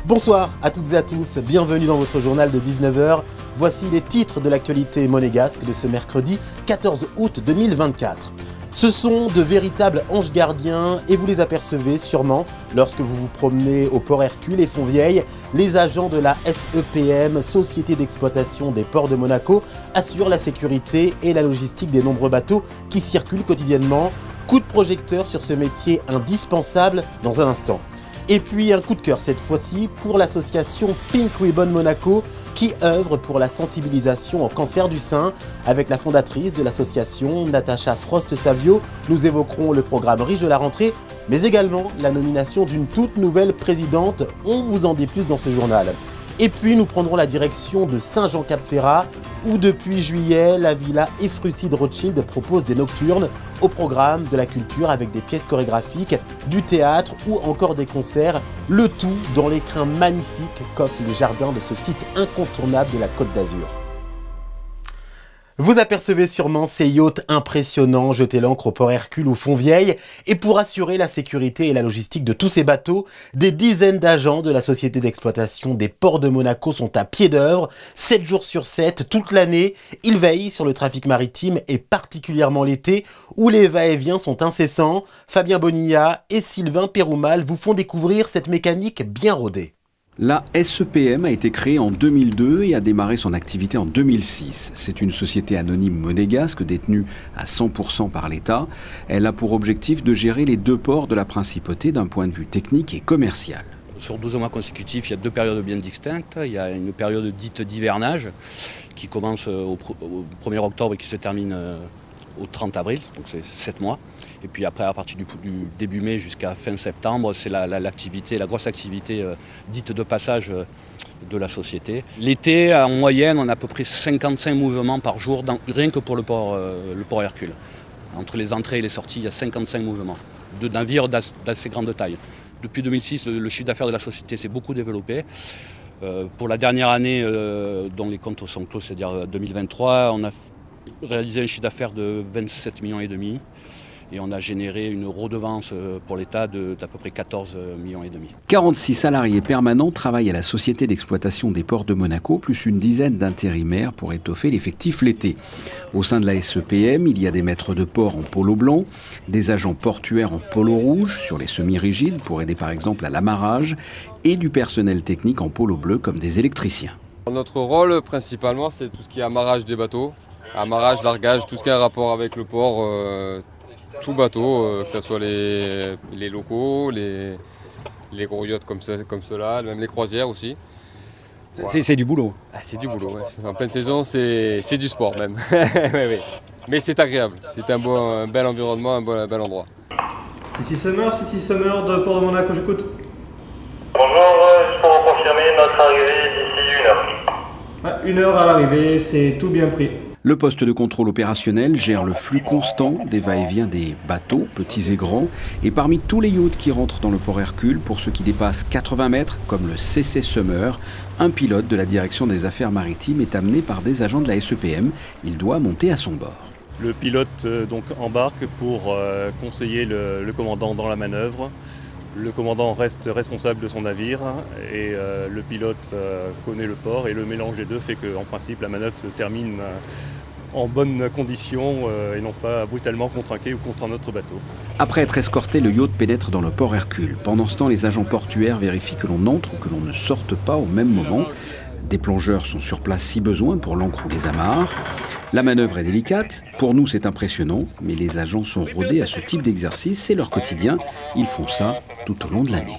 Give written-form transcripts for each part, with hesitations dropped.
Bonsoir à toutes et à tous, bienvenue dans votre journal de 19 h. Voici les titres de l'actualité monégasque de ce mercredi 14 août 2024. Ce sont de véritables anges gardiens et vous les apercevez sûrement lorsque vous vous promenez au port Hercule et Fontvieille. Les agents de la SEPM, Société d'exploitation des ports de Monaco, assurent la sécurité et la logistique des nombreux bateaux qui circulent quotidiennement. Coup de projecteur sur ce métier indispensable dans un instant. Et puis un coup de cœur cette fois-ci pour l'association Pink Ribbon Monaco qui œuvre pour la sensibilisation au cancer du sein. Avec la fondatrice de l'association, Natacha Frost-Savio, nous évoquerons le programme riche de la rentrée, mais également la nomination d'une toute nouvelle présidente. On vous en dit plus dans ce journal. Et puis nous prendrons la direction de Saint-Jean-Cap-Ferrat, où depuis juillet, la villa Efruside Rothschild propose des nocturnes au programme de la culture avec des pièces chorégraphiques, du théâtre ou encore des concerts, le tout dans l'écrin magnifique qu'offrent les jardins de ce site incontournable de la Côte d'Azur. Vous apercevez sûrement ces yachts impressionnants jetés l'ancre au port Hercule ou Fontvieille. Et pour assurer la sécurité et la logistique de tous ces bateaux, des dizaines d'agents de la Société d'exploitation des ports de Monaco sont à pied d'œuvre, 7 jours sur 7, toute l'année. Ils veillent sur le trafic maritime et particulièrement l'été, où les va-et-vient sont incessants. Fabien Bonilla et Sylvain Péroumal vous font découvrir cette mécanique bien rodée. La SEPM a été créée en 2002 et a démarré son activité en 2006. C'est une société anonyme monégasque détenue à 100% par l'État. Elle a pour objectif de gérer les deux ports de la principauté d'un point de vue technique et commercial. Sur 12 mois consécutifs, il y a deux périodes bien distinctes. Il y a une période dite d'hivernage qui commence au 1er octobre et qui se termine au 30 avril, donc c'est 7 mois. Et puis après, à partir du début mai jusqu'à fin septembre, c'est la grosse activité dite de passage de la société. L'été, en moyenne, on a à peu près 55 mouvements par jour, rien que pour le port Hercule. Entre les entrées et les sorties, il y a 55 mouvements de navires d'assez grande taille. Depuis 2006, le chiffre d'affaires de la société s'est beaucoup développé. Pour la dernière année dont les comptes sont clos, c'est-à-dire 2023, on a réalisé un chiffre d'affaires de 27,5 millions et on a généré une redevance pour l'État d'à peu près 14,5 millions. 46 salariés permanents travaillent à la Société d'exploitation des ports de Monaco, plus une dizaine d'intérimaires pour étoffer l'effectif l'été. Au sein de la SEPM, il y a des maîtres de port en polo blanc, des agents portuaires en polo rouge sur les semi-rigides pour aider par exemple à l'amarrage et du personnel technique en polo bleu comme des électriciens. Notre rôle principalement c'est tout ce qui est amarrage des bateaux, amarrage, largage, tout ce qui a un rapport avec le port. Tout bateau, que ce soit les locaux, les gros yachts comme cela, même les croisières aussi. Voilà. C'est du boulot. Ah, c'est du boulot, ouais. En pleine saison c'est du sport même. Oui. Mais c'est agréable, c'est un bel environnement, un bel endroit. Sissi Summer de Port de Monaco, j'écoute. Bonjour, juste pour vous confirmer notre arrivée d'ici 1 heure. 1 heure à l'arrivée, c'est tout bien pris. Le poste de contrôle opérationnel gère le flux constant des va-et-vient des bateaux, petits et grands. Et parmi tous les yachts qui rentrent dans le port Hercule, pour ceux qui dépassent 80 mètres, comme le Sissi Summer, un pilote de la direction des affaires maritimes est amené par des agents de la SEPM. Il doit monter à son bord. Le pilote donc embarque pour conseiller le commandant dans la manœuvre. Le commandant reste responsable de son navire et le pilote connaît le port et le mélange des deux fait qu'en principe la manœuvre se termine en bonnes conditions et non pas brutalement contre un quai ou contre un autre bateau. Après être escorté, le yacht pénètre dans le port Hercule. Pendant ce temps, les agents portuaires vérifient que l'on entre ou que l'on ne sorte pas au même moment. Des plongeurs sont sur place si besoin pour l'ancre ou les amarres. La manœuvre est délicate, pour nous c'est impressionnant, mais les agents sont rodés à ce type d'exercice, c'est leur quotidien, ils font ça tout au long de l'année.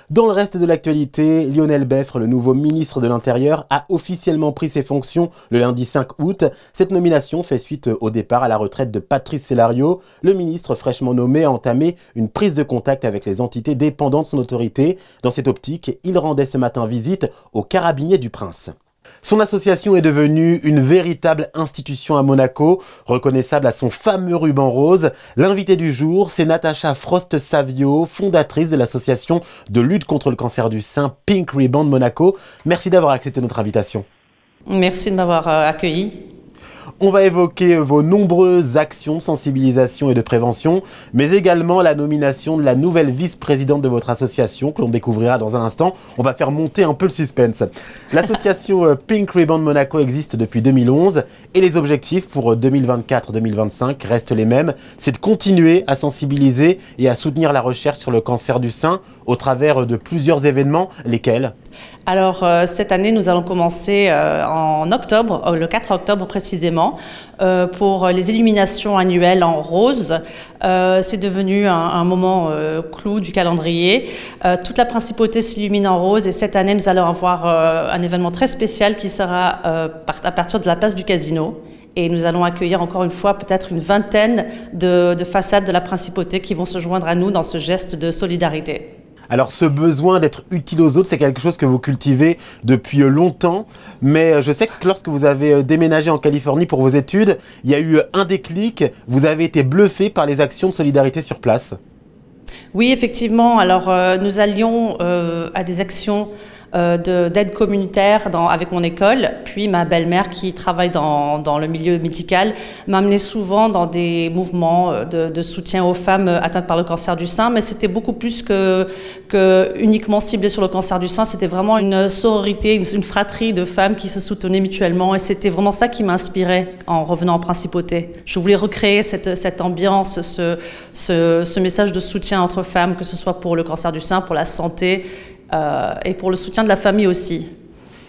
Dans le reste de l'actualité, Lionel Beffre, le nouveau ministre de l'Intérieur, a officiellement pris ses fonctions le lundi 5 août. Cette nomination fait suite au départ à la retraite de Patrice Célario. Le ministre fraîchement nommé a entamé une prise de contact avec les entités dépendantes de son autorité. Dans cette optique, il rendait ce matin visite au Carabinier du Prince. Son association est devenue une véritable institution à Monaco, reconnaissable à son fameux ruban rose. L'invité du jour, c'est Natacha Frost-Savio, fondatrice de l'association de lutte contre le cancer du sein Pink Ribbon Monaco. Merci d'avoir accepté notre invitation. Merci de m'avoir accueilli. On va évoquer vos nombreuses actions de sensibilisation et de prévention, mais également la nomination de la nouvelle vice-présidente de votre association, que l'on découvrira dans un instant. On va faire monter un peu le suspense. L'association Pink Ribbon Monaco existe depuis 2011 et les objectifs pour 2024-2025 restent les mêmes. C'est de continuer à sensibiliser et à soutenir la recherche sur le cancer du sein au travers de plusieurs événements. Lesquels ? Alors cette année, nous allons commencer en octobre, le 4 octobre précisément, pour les illuminations annuelles en rose. C'est devenu un moment clou du calendrier. Toute la principauté s'illumine en rose et cette année, nous allons avoir un événement très spécial qui sera à partir de la place du Casino. Et nous allons accueillir encore une fois peut-être une vingtaine de façades de la principauté qui vont se joindre à nous dans ce geste de solidarité. Alors ce besoin d'être utile aux autres, c'est quelque chose que vous cultivez depuis longtemps, mais je sais que lorsque vous avez déménagé en Californie pour vos études, il y a eu un déclic, vous avez été bluffé par les actions de solidarité sur place. Oui, effectivement, alors nous allions à des actions d'aide communautaire avec mon école, puis ma belle-mère qui travaille dans le milieu médical m'amenait souvent dans des mouvements de soutien aux femmes atteintes par le cancer du sein, mais c'était beaucoup plus que uniquement ciblé sur le cancer du sein, c'était vraiment une sororité, une fratrie de femmes qui se soutenaient mutuellement et c'était vraiment ça qui m'inspirait en revenant en principauté. Je voulais recréer cette ambiance, ce message de soutien entre femmes, que ce soit pour le cancer du sein, pour la santé, et pour le soutien de la famille aussi.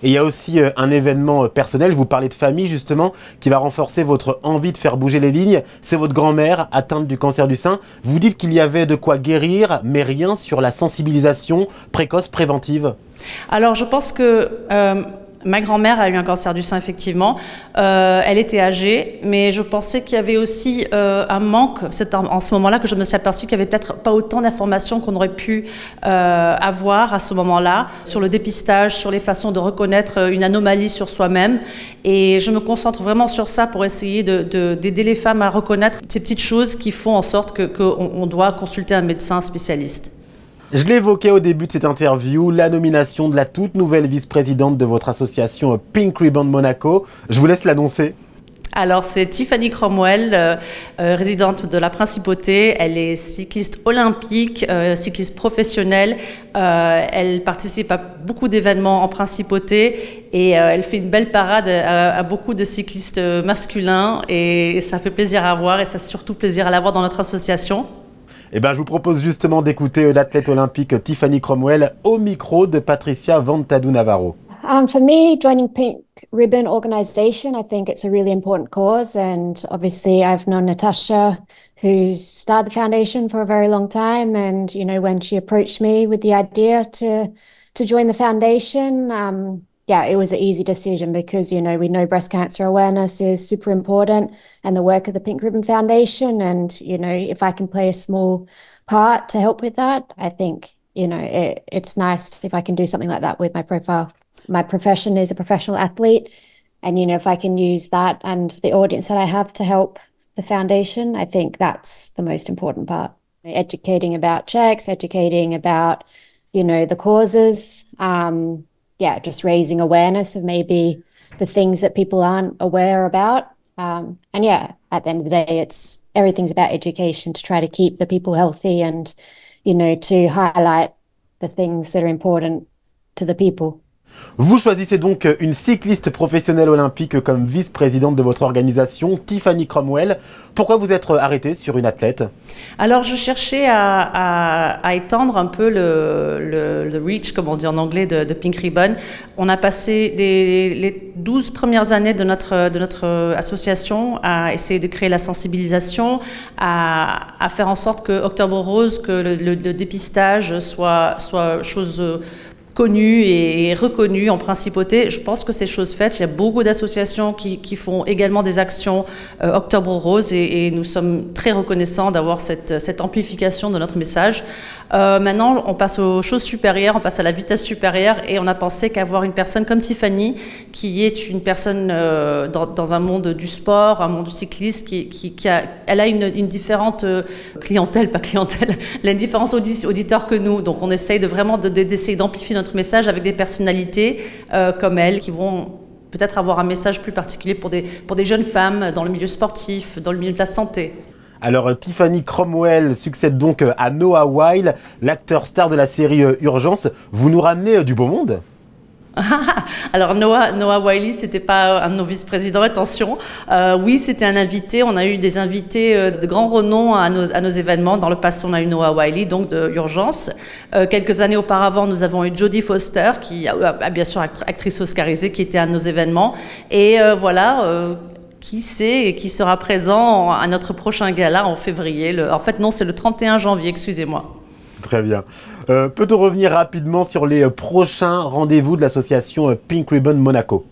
Et il y a aussi un événement personnel, vous parlez de famille justement, qui va renforcer votre envie de faire bouger les lignes. C'est votre grand-mère atteinte du cancer du sein. Vous dites qu'il y avait de quoi guérir, mais rien sur la sensibilisation précoce préventive. Alors je pense que ma grand-mère a eu un cancer du sein, effectivement. Elle était âgée, mais je pensais qu'il y avait aussi un manque. C'est en ce moment-là que je me suis aperçue qu'il n'y avait peut-être pas autant d'informations qu'on aurait pu avoir à ce moment-là, sur le dépistage, sur les façons de reconnaître une anomalie sur soi-même. Et je me concentre vraiment sur ça pour essayer d'aider les femmes à reconnaître ces petites choses qui font en sorte qu'on doit consulter un médecin spécialiste. Je l'évoquais au début de cette interview, la nomination de la toute nouvelle vice-présidente de votre association Pink Ribbon Monaco. Je vous laisse l'annoncer. Alors c'est Tiffany Cromwell, résidente de la Principauté. Elle est cycliste olympique, cycliste professionnelle. Elle participe à beaucoup d'événements en Principauté et elle fait une belle parade à beaucoup de cyclistes masculins et ça fait plaisir à voir et ça fait surtout plaisir à la voir dans notre association. Eh ben, je vous propose justement d'écouter l'athlète olympique Tiffany Cromwell au micro de Patricia Vantadou Navarro. For me, joining Pink Ribbon Organisation, I think it's a really important cause. And obviously, I've known Natasha, who's started the foundation for a very long time. And, you know, when she approached me with the idea to join the foundation, yeah, it was an easy decision because, you know, we know breast cancer awareness is super important and the work of the Pink Ribbon Foundation. And, you know, if I can play a small part to help with that, I think, you know, it's nice if I can do something like that with my profile. My profession is a professional athlete. And, you know, if I can use that and the audience that I have to help the foundation, I think that's the most important part. Educating about checks, educating about, you know, the causes, yeah, just raising awareness of maybe the things that people aren't aware about. And yeah, at the end of the day, everything's about education to try to keep the people healthy and, you know, to highlight the things that are important to the people. Vous choisissez donc une cycliste professionnelle olympique comme vice-présidente de votre organisation, Tiffany Cromwell. Pourquoi vous êtes arrêtée sur une athlète? Alors, je cherchais à étendre un peu le reach, comme on dit en anglais, de Pink Ribbon. On a passé les 12 premières années de notre association à essayer de créer la sensibilisation, à faire en sorte que Octobre Rose, que le dépistage soit chose connue et reconnue en principauté. Je pense que c'est chose faite. Il y a beaucoup d'associations qui font également des actions Octobre Rose et nous sommes très reconnaissants d'avoir cette amplification de notre message. Maintenant, on passe aux choses supérieures, on passe à la vitesse supérieure et on a pensé qu'avoir une personne comme Tiffany, qui est une personne dans un monde du sport, un monde du cyclisme, elle a une différente clientèle, elle a une différence auditeur que nous. Donc on essaye d'essayer d'amplifier notre message avec des personnalités comme elle qui vont peut-être avoir un message plus particulier pour des jeunes femmes dans le milieu sportif, dans le milieu de la santé. Alors Tiffany Cromwell succède donc à Noah Wyle, l'acteur star de la série Urgence. Vous nous ramenez du beau monde? Alors Noah Wyle, c'était pas un de nos vice-présidents, attention. Oui, c'était un invité. On a eu des invités de grand renom à nos événements. Dans le passé, on a eu Noah Wyle, donc de Urgence. Quelques années auparavant, nous avons eu Jodie Foster, qui bien sûr actrice oscarisée, qui était à nos événements. Et qui sait et qui sera présent à notre prochain gala en février. En fait, non, c'est le 31 janvier, excusez-moi. Très bien. Peut-on revenir rapidement sur les prochains rendez-vous de l'association Pink Ribbon Monaco?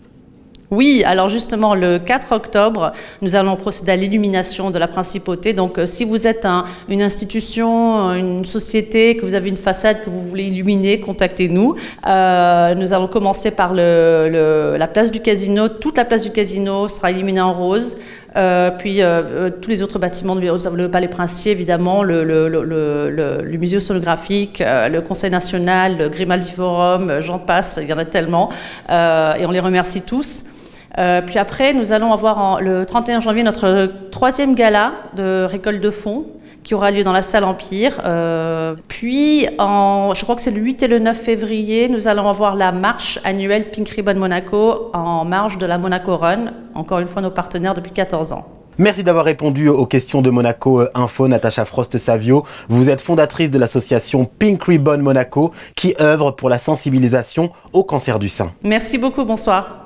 Oui, alors justement, le 4 octobre, nous allons procéder à l'illumination de la principauté. Donc, si vous êtes une institution, une société, que vous avez une façade que vous voulez illuminer, contactez-nous. Nous allons commencer par la place du casino. Toute la place du casino sera illuminée en rose. Puis tous les autres bâtiments, le Palais Princier évidemment, le musée océanographique, le Conseil national, le Grimaldi Forum, j'en passe, il y en a tellement, et on les remercie tous. Puis après, nous allons avoir le 31 janvier notre 3e gala de récolte de fonds qui aura lieu dans la salle Empire. Puis, je crois que c'est le 8 et le 9 février, nous allons avoir la marche annuelle Pink Ribbon Monaco en marge de la Monaco Run. Encore une fois, nos partenaires depuis 14 ans. Merci d'avoir répondu aux questions de Monaco Info, Natacha Frost-Savio. Vous êtes fondatrice de l'association Pink Ribbon Monaco qui œuvre pour la sensibilisation au cancer du sein. Merci beaucoup, bonsoir.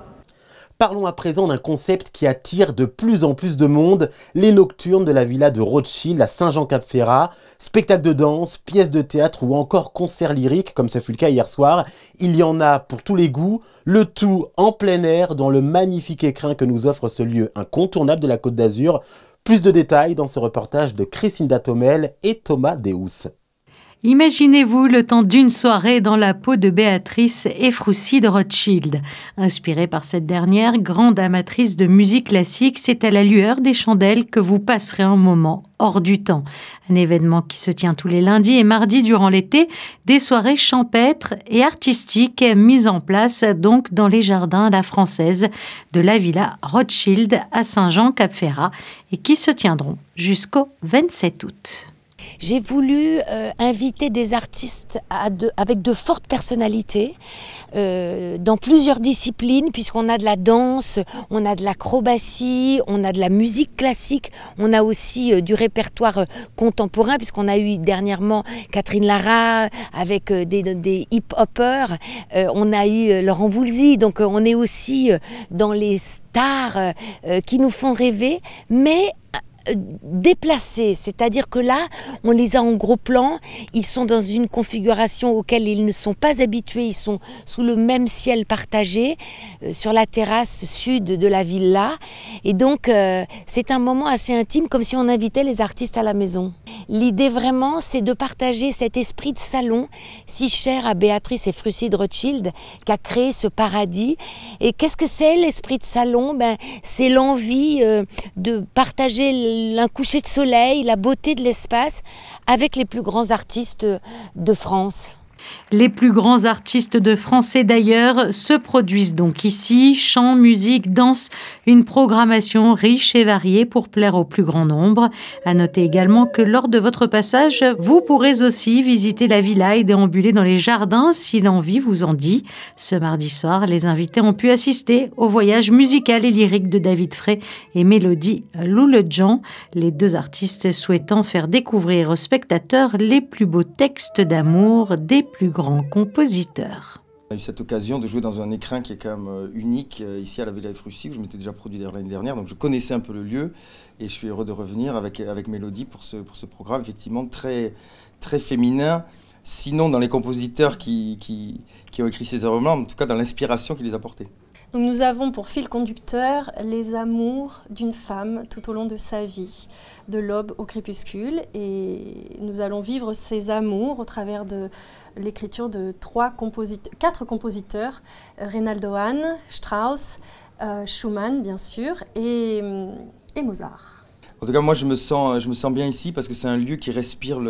Parlons à présent d'un concept qui attire de plus en plus de monde, les nocturnes de la villa de Rothschild à Saint-Jean-Cap-Ferrat. Spectacles de danse, pièces de théâtre ou encore concerts lyriques, comme ce fut le cas hier soir. Il y en a pour tous les goûts, le tout en plein air dans le magnifique écrin que nous offre ce lieu incontournable de la Côte d'Azur. Plus de détails dans ce reportage de Christine Datomel et Thomas Deus. Imaginez-vous le temps d'une soirée dans la peau de Béatrice Ephrussi de Rothschild. Inspirée par cette dernière, grande amatrice de musique classique, c'est à la lueur des chandelles que vous passerez un moment hors du temps. Un événement qui se tient tous les lundis et mardis durant l'été, des soirées champêtres et artistiques mises en place donc dans les jardins à la française de la villa Rothschild à Saint-Jean-Cap-Ferrat et qui se tiendront jusqu'au 27 août. J'ai voulu inviter des artistes avec de fortes personnalités dans plusieurs disciplines, puisqu'on a de la danse, on a de l'acrobatie, on a de la musique classique, on a aussi du répertoire contemporain, puisqu'on a eu dernièrement Catherine Lara avec des hip-hoppers, on a eu Laurent Voulzy, donc on est aussi dans les stars qui nous font rêver, mais déplacés, c'est-à-dire que là, on les a en gros plan, ils sont dans une configuration auquel ils ne sont pas habitués, ils sont sous le même ciel partagé, sur la terrasse sud de la villa, et donc c'est un moment assez intime, comme si on invitait les artistes à la maison. L'idée vraiment, c'est de partager cet esprit de salon, si cher à Béatrice Ephrussi de Rothschild, qui a créé ce paradis. Et qu'est-ce que c'est l'esprit de salon? C'est l'envie de partager un coucher de soleil, la beauté de l'espace avec les plus grands artistes de France. Les plus grands artistes de France et d'ailleurs se produisent donc ici. Chant, musique, danse, une programmation riche et variée pour plaire au plus grand nombre. À noter également que lors de votre passage, vous pourrez aussi visiter la villa et déambuler dans les jardins si l'envie vous en dit. Ce mardi soir, les invités ont pu assister au voyage musical et lyrique de David Frey et Mélodie Louledjan, les deux artistes souhaitant faire découvrir aux spectateurs les plus beaux textes d'amour des plus grands compositeurs. On a eu cette occasion de jouer dans un écrin qui est quand même unique ici à la Villa Ephrussi, où je m'étais déjà produit l'année dernière, donc je connaissais un peu le lieu et je suis heureux de revenir avec Mélodie pour ce programme effectivement très, très féminin, sinon dans les compositeurs qui ont écrit ces œuvres-là, en tout cas dans l'inspiration qui les a portées. Donc nous avons pour fil conducteur les amours d'une femme tout au long de sa vie, de l'aube au crépuscule, et nous allons vivre ces amours au travers de l'écriture de 4 compositeurs, Reynaldo Hahn, Strauss, Schumann bien sûr, et Mozart. En tout cas moi je me sens bien ici parce que c'est un lieu qui respire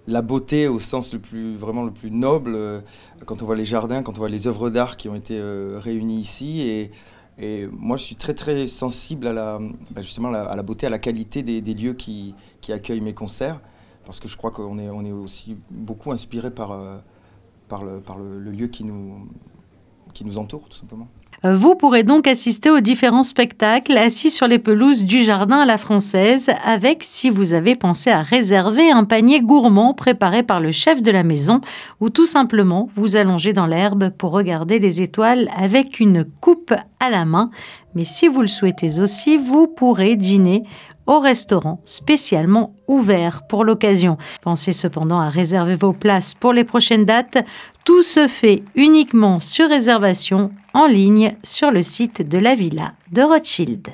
la beauté au sens vraiment le plus noble, quand on voit les jardins, quand on voit les œuvres d'art qui ont été réunies ici. Et moi, je suis très très sensible à justement à la beauté, à la qualité des lieux qui accueillent mes concerts, parce que je crois qu'on est aussi beaucoup inspiré par le lieu qui nous entoure, tout simplement. Vous pourrez donc assister aux différents spectacles assis sur les pelouses du jardin à la française avec, si vous avez pensé à réserver, un panier gourmand préparé par le chef de la maison ou tout simplement vous allonger dans l'herbe pour regarder les étoiles avec une coupe à la main. Mais si vous le souhaitez aussi, vous pourrez dîner au restaurant spécialement ouvert pour l'occasion. Pensez cependant à réserver vos places pour les prochaines dates. Tout se fait uniquement sur réservation en ligne sur le site de la Villa de Rothschild.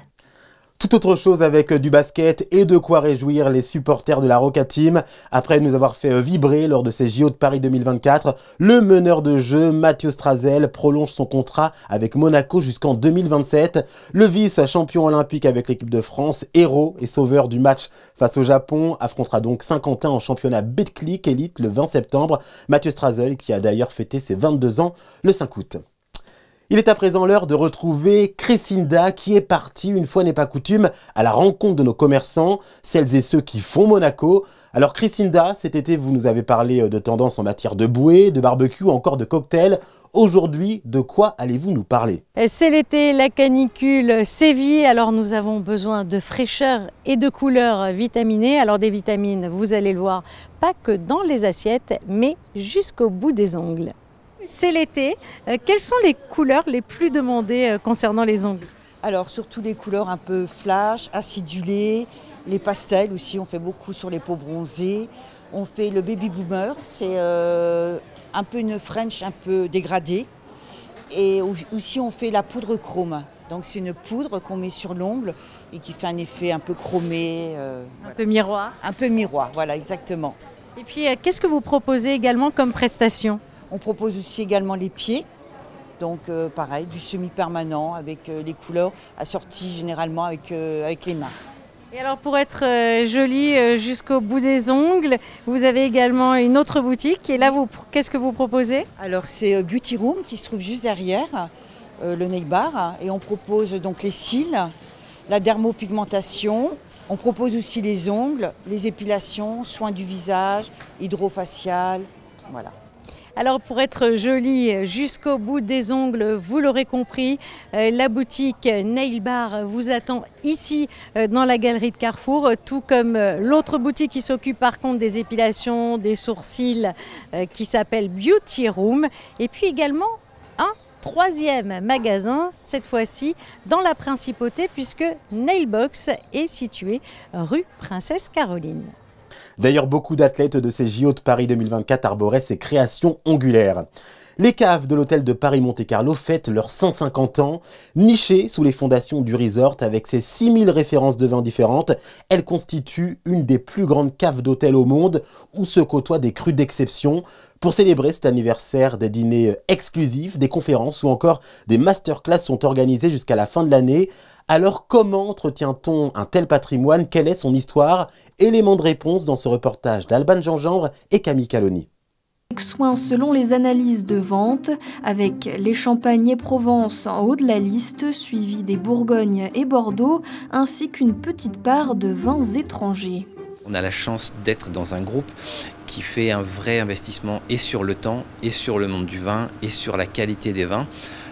Tout autre chose avec du basket et de quoi réjouir les supporters de la Roca Team. Après nous avoir fait vibrer lors de ces JO de Paris 2024, le meneur de jeu Mathieu Strazel prolonge son contrat avec Monaco jusqu'en 2027. Le vice-champion olympique avec l'équipe de France, héros et sauveur du match face au Japon, affrontera donc Saint-Quentin en championnat Betclic Elite le 20 septembre. Mathieu Strazel qui a d'ailleurs fêté ses 22 ans le 5 août. Il est à présent l'heure de retrouver Chrisinda qui est partie, une fois n'est pas coutume, à la rencontre de nos commerçants, celles et ceux qui font Monaco. Alors Chrisinda, cet été vous nous avez parlé de tendances en matière de bouée, de barbecue ou encore de cocktail. Aujourd'hui, de quoi allez-vous nous parler? C'est l'été, la canicule sévit, alors nous avons besoin de fraîcheur et de couleurs vitaminées. Alors des vitamines, vous allez le voir, pas que dans les assiettes, mais jusqu'au bout des ongles. C'est l'été. Quelles sont les couleurs les plus demandées concernant les ongles? Alors surtout les couleurs un peu flash, acidulées, les pastels aussi, on fait beaucoup sur les peaux bronzées. On fait le baby boomer, c'est un peu une French un peu dégradée. Et aussi on fait la poudre chrome. Donc c'est une poudre qu'on met sur l'ongle et qui fait un effet un peu chromé. Un peu miroir. Un peu miroir, voilà exactement. Et puis qu'est-ce que vous proposez également comme prestation? On propose aussi également les pieds, donc pareil, du semi-permanent avec les couleurs assorties généralement avec les mains. Et alors pour être jolie jusqu'au bout des ongles, vous avez également une autre boutique. Et là, qu'est-ce que vous proposez? Alors c'est Beauty Room qui se trouve juste derrière le nail bar. Et on propose donc les cils, la dermopigmentation. On propose aussi les ongles, les épilations, soins du visage, hydrofacial, voilà. Alors pour être jolie jusqu'au bout des ongles, vous l'aurez compris, la boutique Nail Bar vous attend ici dans la galerie de Carrefour, tout comme l'autre boutique qui s'occupe par contre des épilations, des sourcils, qui s'appelle Beauty Room. Et puis également un troisième magasin, cette fois-ci dans la Principauté, puisque Nailbox est situé rue Princesse Caroline. D'ailleurs, beaucoup d'athlètes de ces JO de Paris 2024 arboraient ces créations ongulaires. Les caves de l'hôtel de Paris-Monte-Carlo fêtent leurs 150 ans. Nichées sous les fondations du resort avec ses 6000 références de vins différentes, elles constituent une des plus grandes caves d'hôtel au monde où se côtoient des crus d'exception. Pour célébrer cet anniversaire, des dîners exclusifs, des conférences ou encore des masterclass sont organisés jusqu'à la fin de l'année. Alors comment entretient-on un tel patrimoine? Quelle est son histoire? Élément de réponse dans ce reportage d'Alban Gingembre et Camille Caloni. Soin selon les analyses de vente, avec les Champagne et Provence en haut de la liste, suivi des Bourgogne et Bordeaux, ainsi qu'une petite part de vins étrangers. On a la chance d'être dans un groupe qui fait un vrai investissement et sur le temps, et sur le monde du vin, et sur la qualité des vins.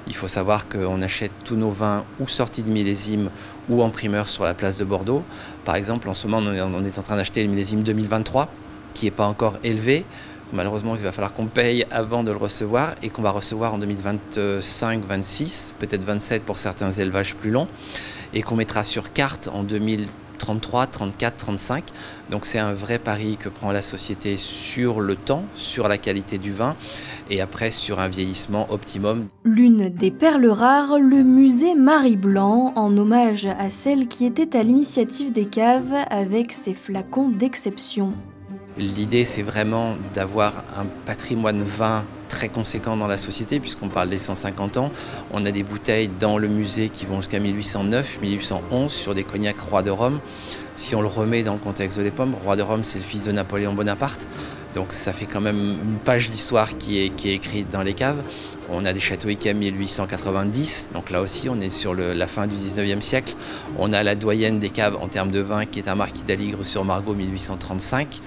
Il faut savoir qu'on achète tous nos vins ou sortis de millésime ou en primeur sur la place de Bordeaux. Par exemple, en ce moment, on est en train d'acheter le millésime 2023, qui n'est pas encore élevé. Malheureusement, il va falloir qu'on paye avant de le recevoir et qu'on va recevoir en 2025, 26, peut-être 27 pour certains élevages plus longs, et qu'on mettra sur carte en 2033, 34, 35. Donc c'est un vrai pari que prend la société sur le temps, sur la qualité du vin et après sur un vieillissement optimum. L'une des perles rares, le musée Marie Blanc, en hommage à celle qui était à l'initiative des caves avec ses flacons d'exception. L'idée, c'est vraiment d'avoir un patrimoine vin très conséquent dans la société, puisqu'on parle des 150 ans. On a des bouteilles dans le musée qui vont jusqu'à 1809, 1811 sur des cognacs Roi de Rome. Si on le remet dans le contexte de l'époque, Roi de Rome, c'est le fils de Napoléon Bonaparte. Donc ça fait quand même une page d'histoire qui est écrite dans les caves. On a des châteaux Yquem 1890, donc là aussi on est sur la fin du 19e siècle. On a la doyenne des caves en termes de vin qui est un marquis d'Aligre sur Margaux 1835.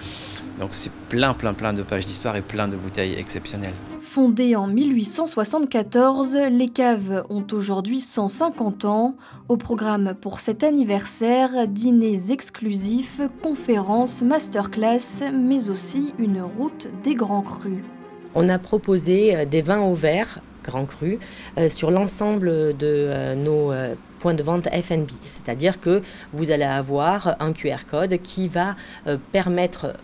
Donc c'est plein de pages d'histoire et plein de bouteilles exceptionnelles. Fondées en 1874, les caves ont aujourd'hui 150 ans. Au programme pour cet anniversaire, dîners exclusifs, conférences, masterclass, mais aussi une route des grands crus. On a proposé des vins au verre, grands crus, sur l'ensemble de nos points de vente F&B. C'est-à-dire que vous allez avoir un QR code qui va permettre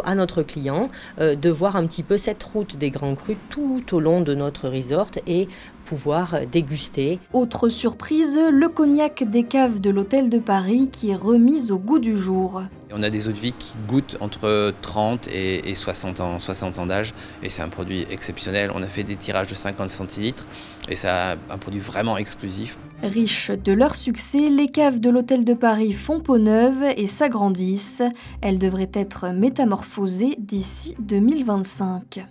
à notre client de voir un petit peu cette route des grands crus tout au long de notre resort et pouvoir déguster. Autre surprise, le cognac des caves de l'Hôtel de Paris qui est remis au goût du jour. On a des eaux de vie qui goûtent entre 30 et 60 ans d'âge et c'est un produit exceptionnel. On a fait des tirages de 50 centilitres et c'est un produit vraiment exclusif. Riches de leur succès, les caves de l'Hôtel de Paris font peau neuve et s'agrandissent. Elles devraient être métamorphosées d'ici 2025.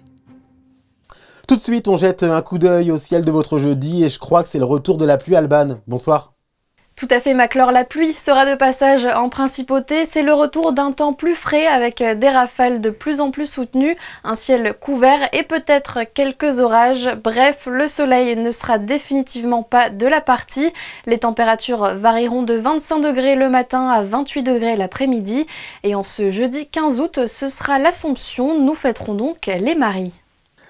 Tout de suite, on jette un coup d'œil au ciel de votre jeudi et je crois que c'est le retour de la pluie, Alban. Bonsoir. Tout à fait, Maclore, la pluie sera de passage en principauté. C'est le retour d'un temps plus frais avec des rafales de plus en plus soutenues, un ciel couvert et peut-être quelques orages. Bref, le soleil ne sera définitivement pas de la partie. Les températures varieront de 25 degrés le matin à 28 degrés l'après-midi. Et en ce jeudi 15 août, ce sera l'Assomption. Nous fêterons donc les Maries.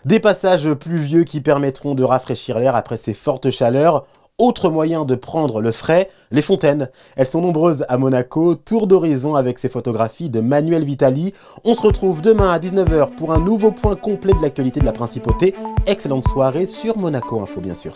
Des passages pluvieux qui permettront de rafraîchir l'air après ces fortes chaleurs. Autre moyen de prendre le frais, les fontaines. Elles sont nombreuses à Monaco. Tour d'horizon avec ces photographies de Manuel Vitali. On se retrouve demain à 19 h pour un nouveau point complet de l'actualité de la Principauté. Excellente soirée sur Monaco Info bien sûr.